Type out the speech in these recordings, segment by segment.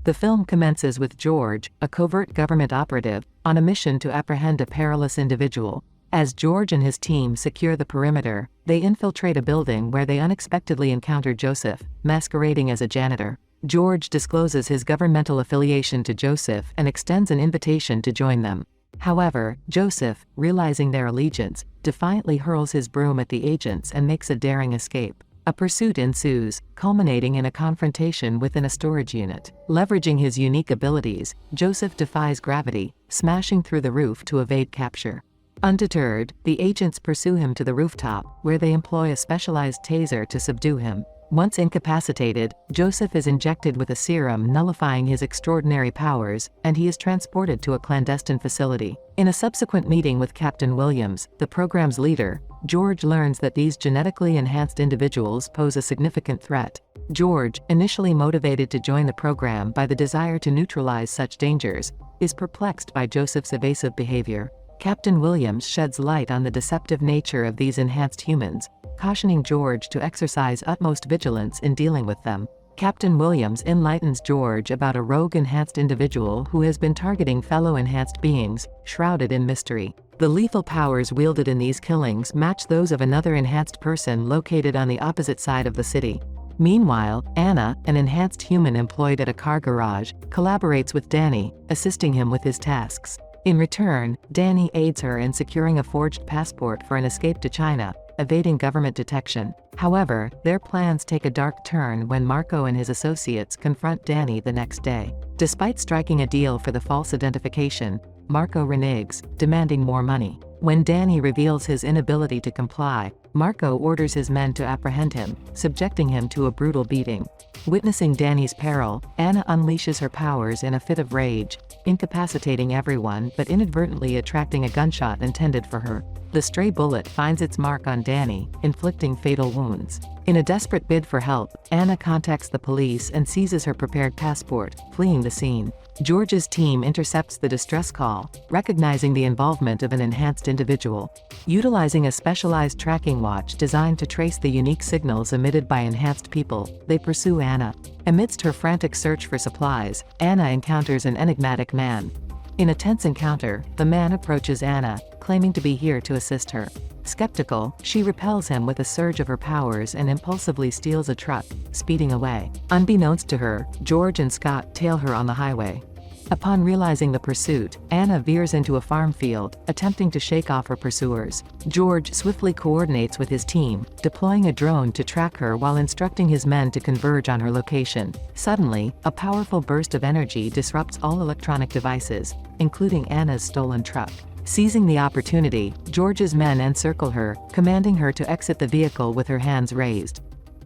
The film commences with George, a covert government operative, on a mission to apprehend a perilous individual. As George and his team secure the perimeter, they infiltrate a building where they unexpectedly encounter Joseph, masquerading as a janitor. George discloses his governmental affiliation to Joseph and extends an invitation to join them. However, Joseph, realizing their allegiance, defiantly hurls his broom at the agents and makes a daring escape. A pursuit ensues, culminating in a confrontation within a storage unit. Leveraging his unique abilities, Joseph defies gravity, smashing through the roof to evade capture. Undeterred, the agents pursue him to the rooftop, where they employ a specialized taser to subdue him. Once incapacitated, Joseph is injected with a serum nullifying his extraordinary powers, and he is transported to a clandestine facility. In a subsequent meeting with Captain Williams, the program's leader, George learns that these genetically enhanced individuals pose a significant threat. George, initially motivated to join the program by the desire to neutralize such dangers, is perplexed by Joseph's evasive behavior. Captain Williams sheds light on the deceptive nature of these enhanced humans, cautioning George to exercise utmost vigilance in dealing with them. Captain Williams enlightens George about a rogue enhanced individual who has been targeting fellow enhanced beings, shrouded in mystery. The lethal powers wielded in these killings match those of another enhanced person located on the opposite side of the city. Meanwhile, Anna, an enhanced human employed at a car garage, collaborates with Danny, assisting him with his tasks. In return, Danny aids her in securing a forged passport for an escape to China, evading government detection. However, their plans take a dark turn when Marco and his associates confront Danny the next day. Despite striking a deal for the false identification, Marco reneges, demanding more money. When Danny reveals his inability to comply, Marco orders his men to apprehend him, subjecting him to a brutal beating. Witnessing Danny's peril, Anna unleashes her powers in a fit of rage, incapacitating everyone but inadvertently attracting a gunshot intended for her. The stray bullet finds its mark on Danny, inflicting fatal wounds. In a desperate bid for help, Anna contacts the police and seizes her prepared passport, fleeing the scene. George's team intercepts the distress call, recognizing the involvement of an enhanced individual. Utilizing a specialized tracking watch designed to trace the unique signals emitted by enhanced people, they pursue Anna. Amidst her frantic search for supplies, Anna encounters an enigmatic man. In a tense encounter, the man approaches Anna, claiming to be here to assist her. Skeptical, she repels him with a surge of her powers and impulsively steals a truck, speeding away. Unbeknownst to her, George and Scott tail her on the highway. Upon realizing the pursuit, Anna veers into a farm field, attempting to shake off her pursuers. George swiftly coordinates with his team, deploying a drone to track her while instructing his men to converge on her location. Suddenly, a powerful burst of energy disrupts all electronic devices, including Anna's stolen truck. Seizing the opportunity, George's men encircle her, commanding her to exit the vehicle with her hands raised.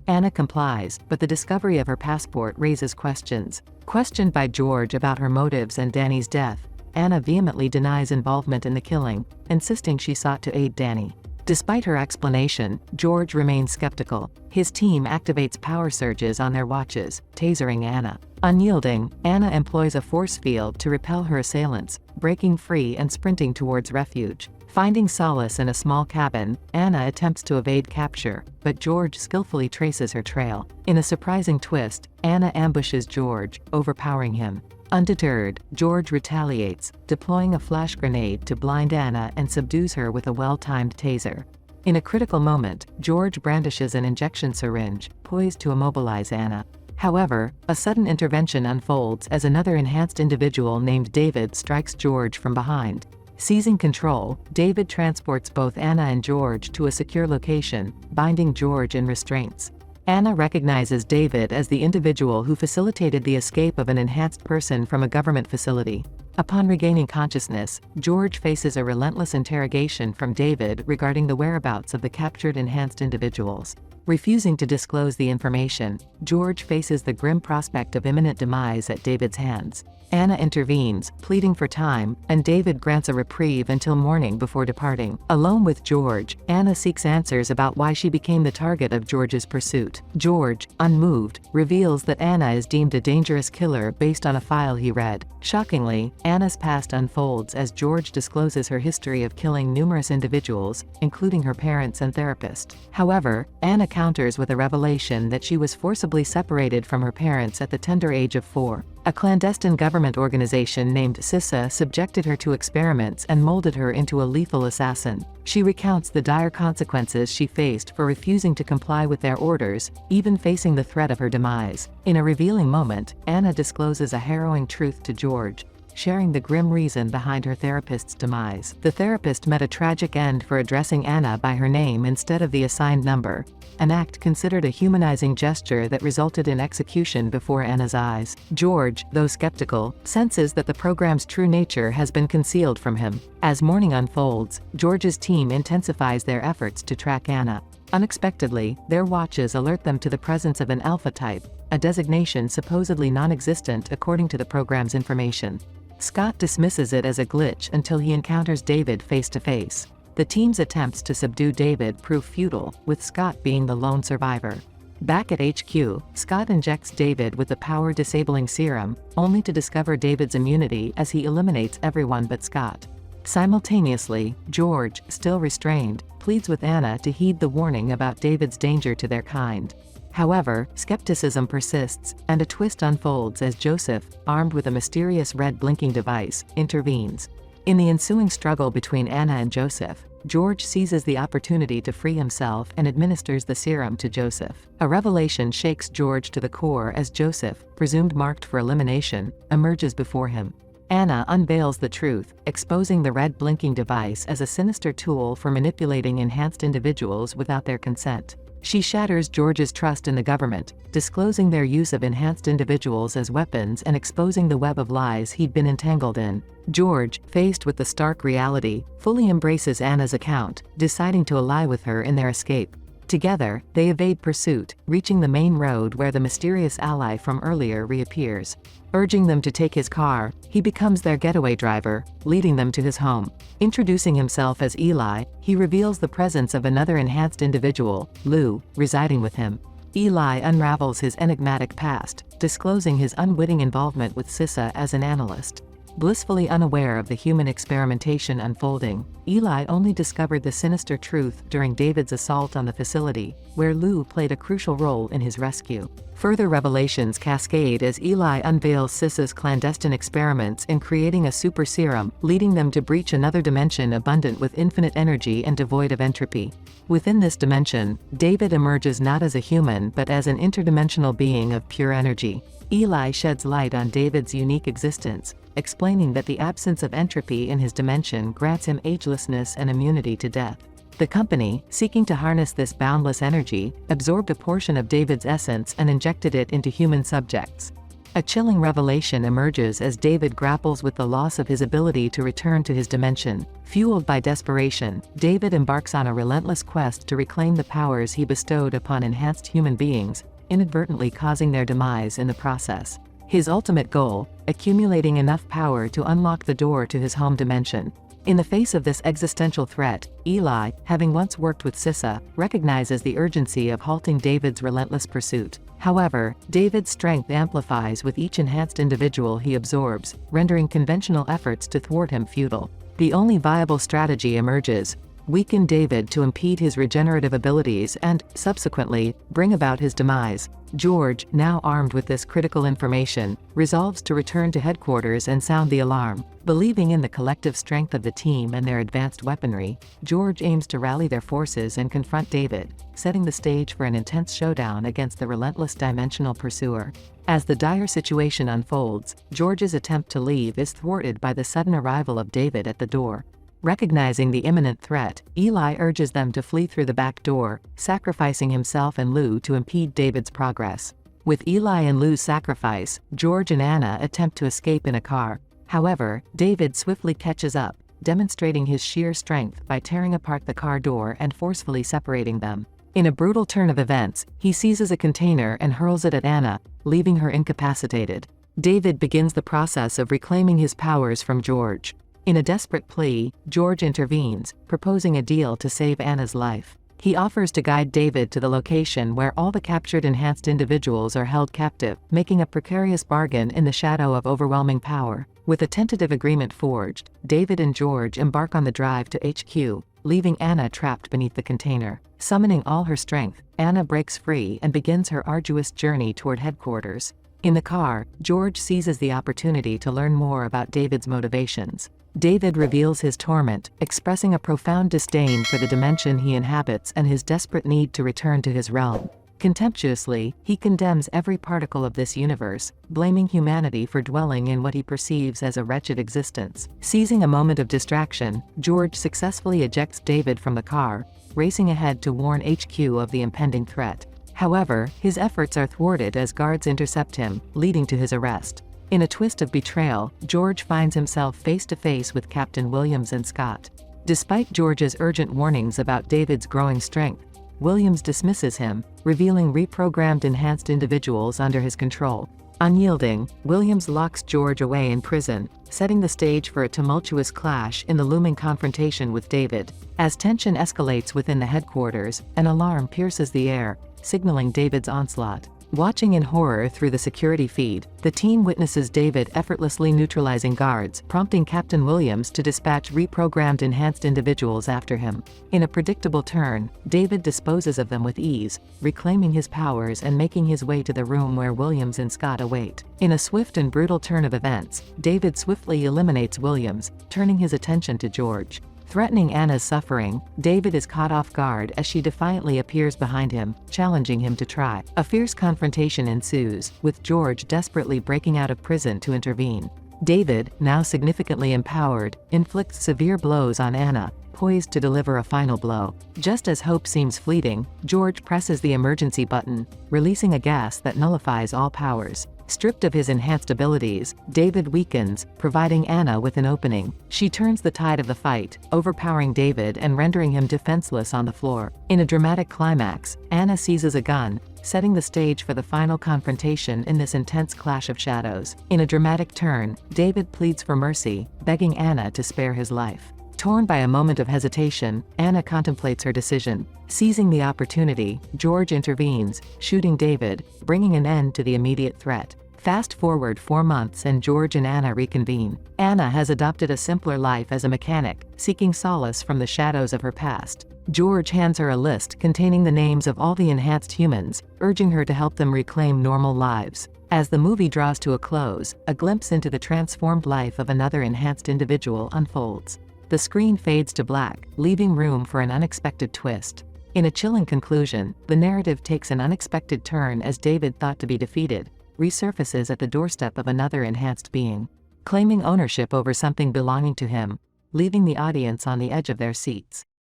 Anna complies, but the discovery of her passport raises questions. Questioned by George about her motives and Danny's death, Anna vehemently denies involvement in the killing, insisting she sought to aid Danny. Despite her explanation, George remains skeptical. His team activates power surges on their watches, tasering Anna. Unyielding, Anna employs a force field to repel her assailants, breaking free and sprinting towards refuge. Finding solace in a small cabin, Anna attempts to evade capture, but George skillfully traces her trail. In a surprising twist, Anna ambushes George, overpowering him. Undeterred, George retaliates, deploying a flash grenade to blind Anna and subdues her with a well-timed taser. In a critical moment, George brandishes an injection syringe, poised to immobilize Anna. However, a sudden intervention unfolds as another enhanced individual named David strikes George from behind. Seizing control, David transports both Anna and George to a secure location, binding George in restraints. Anna recognizes David as the individual who facilitated the escape of an enhanced person from a government facility. Upon regaining consciousness, George faces a relentless interrogation from David regarding the whereabouts of the captured enhanced individuals. Refusing to disclose the information, George faces the grim prospect of imminent demise at David's hands. Anna intervenes, pleading for time, and David grants a reprieve until morning before departing. Alone with George, Anna seeks answers about why she became the target of George's pursuit. George, unmoved, reveals that Anna is deemed a dangerous killer based on a file he read. Shockingly, Anna's past unfolds as George discloses her history of killing numerous individuals, including her parents and therapist. However, Anna encounters with a revelation that she was forcibly separated from her parents at the tender age of 4. A clandestine government organization named CISA subjected her to experiments and molded her into a lethal assassin. She recounts the dire consequences she faced for refusing to comply with their orders, even facing the threat of her demise. In a revealing moment, Anna discloses a harrowing truth to George, sharing the grim reason behind her therapist's demise. The therapist met a tragic end for addressing Anna by her name instead of the assigned number, an act considered a humanizing gesture that resulted in execution before Anna's eyes. George, though skeptical, senses that the program's true nature has been concealed from him. As morning unfolds, George's team intensifies their efforts to track Anna. Unexpectedly, their watches alert them to the presence of an alpha type, a designation supposedly non-existent according to the program's information. Scott dismisses it as a glitch until he encounters David face-to-face. The team's attempts to subdue David prove futile, with Scott being the lone survivor. Back at HQ, Scott injects David with the power-disabling serum, only to discover David's immunity as he eliminates everyone but Scott. Simultaneously, George, still restrained, pleads with Anna to heed the warning about David's danger to their kind. However, skepticism persists, and a twist unfolds as Joseph, armed with a mysterious red blinking device, intervenes. In the ensuing struggle between Anna and Joseph, George seizes the opportunity to free himself and administers the serum to Joseph. A revelation shakes George to the core as Joseph, presumed marked for elimination, emerges before him. Anna unveils the truth, exposing the red blinking device as a sinister tool for manipulating enhanced individuals without their consent. She shatters George's trust in the government, disclosing their use of enhanced individuals as weapons and exposing the web of lies he'd been entangled in. George, faced with the stark reality, fully embraces Anna's account, deciding to ally with her in their escape. Together, they evade pursuit, reaching the main road where the mysterious ally from earlier reappears. Urging them to take his car, he becomes their getaway driver, leading them to his home. Introducing himself as Eli, he reveals the presence of another enhanced individual, Lou, residing with him. Eli unravels his enigmatic past, disclosing his unwitting involvement with CISA as an analyst. Blissfully unaware of the human experimentation unfolding, Eli only discovered the sinister truth during David's assault on the facility, where Lou played a crucial role in his rescue. Further revelations cascade as Eli unveils CISA's clandestine experiments in creating a super serum, leading them to breach another dimension abundant with infinite energy and devoid of entropy. Within this dimension, David emerges not as a human but as an interdimensional being of pure energy. Eli sheds light on David's unique existence, explaining that the absence of entropy in his dimension grants him agelessness and immunity to death. The company, seeking to harness this boundless energy, absorbed a portion of David's essence and injected it into human subjects. A chilling revelation emerges as David grapples with the loss of his ability to return to his dimension. Fueled by desperation, David embarks on a relentless quest to reclaim the powers he bestowed upon enhanced human beings, inadvertently causing their demise in the process. His ultimate goal, accumulating enough power to unlock the door to his home dimension. In the face of this existential threat, Eli, having once worked with CISA, recognizes the urgency of halting David's relentless pursuit. However, David's strength amplifies with each enhanced individual he absorbs, rendering conventional efforts to thwart him futile. The only viable strategy emerges: weaken David to impede his regenerative abilities and, subsequently, bring about his demise. George, now armed with this critical information, resolves to return to headquarters and sound the alarm. Believing in the collective strength of the team and their advanced weaponry, George aims to rally their forces and confront David, setting the stage for an intense showdown against the relentless dimensional pursuer. As the dire situation unfolds, George's attempt to leave is thwarted by the sudden arrival of David at the door. Recognizing the imminent threat, Eli urges them to flee through the back door, sacrificing himself and Lou to impede David's progress. With Eli and Lou's sacrifice, George and Anna attempt to escape in a car. However, David swiftly catches up, demonstrating his sheer strength by tearing apart the car door and forcefully separating them. In a brutal turn of events, he seizes a container and hurls it at Anna, leaving her incapacitated. David begins the process of reclaiming his powers from George. In a desperate plea, George intervenes, proposing a deal to save Anna's life. He offers to guide David to the location where all the captured enhanced individuals are held captive, making a precarious bargain in the shadow of overwhelming power. With a tentative agreement forged, David and George embark on the drive to HQ, leaving Anna trapped beneath the container. Summoning all her strength, Anna breaks free and begins her arduous journey toward headquarters. In the car, George seizes the opportunity to learn more about David's motivations. David reveals his torment, expressing a profound disdain for the dimension he inhabits and his desperate need to return to his realm. Contemptuously, he condemns every particle of this universe, blaming humanity for dwelling in what he perceives as a wretched existence. Seizing a moment of distraction, George successfully ejects David from the car, racing ahead to warn HQ of the impending threat. However, his efforts are thwarted as guards intercept him, leading to his arrest. In a twist of betrayal, George finds himself face to face with Captain Williams and Scott. Despite George's urgent warnings about David's growing strength, Williams dismisses him, revealing reprogrammed enhanced individuals under his control. Unyielding, Williams locks George away in prison, setting the stage for a tumultuous clash in the looming confrontation with David. As tension escalates within the headquarters, an alarm pierces the air, signaling David's onslaught. Watching in horror through the security feed, the team witnesses David effortlessly neutralizing guards, prompting Captain Williams to dispatch reprogrammed enhanced individuals after him. In a predictable turn, David disposes of them with ease, reclaiming his powers and making his way to the room where Williams and Scott await. In a swift and brutal turn of events, David swiftly eliminates Williams, turning his attention to George. Threatening Anna's suffering, David is caught off guard as she defiantly appears behind him, challenging him to try. A fierce confrontation ensues, with George desperately breaking out of prison to intervene. David, now significantly empowered, inflicts severe blows on Anna, poised to deliver a final blow. Just as hope seems fleeting, George presses the emergency button, releasing a gas that nullifies all powers. Stripped of his enhanced abilities, David weakens, providing Anna with an opening. She turns the tide of the fight, overpowering David and rendering him defenseless on the floor. In a dramatic climax, Anna seizes a gun, setting the stage for the final confrontation in this intense clash of shadows. In a dramatic turn, David pleads for mercy, begging Anna to spare his life. Torn by a moment of hesitation, Anna contemplates her decision. Seizing the opportunity, George intervenes, shooting David, bringing an end to the immediate threat. Fast forward 4 months and George and Anna reconvene. Anna has adopted a simpler life as a mechanic, seeking solace from the shadows of her past. George hands her a list containing the names of all the enhanced humans, urging her to help them reclaim normal lives. As the movie draws to a close, a glimpse into the transformed life of another enhanced individual unfolds. The screen fades to black, leaving room for an unexpected twist. In a chilling conclusion, the narrative takes an unexpected turn as David, thought to be defeated, resurfaces at the doorstep of another enhanced being, claiming ownership over something belonging to him, leaving the audience on the edge of their seats.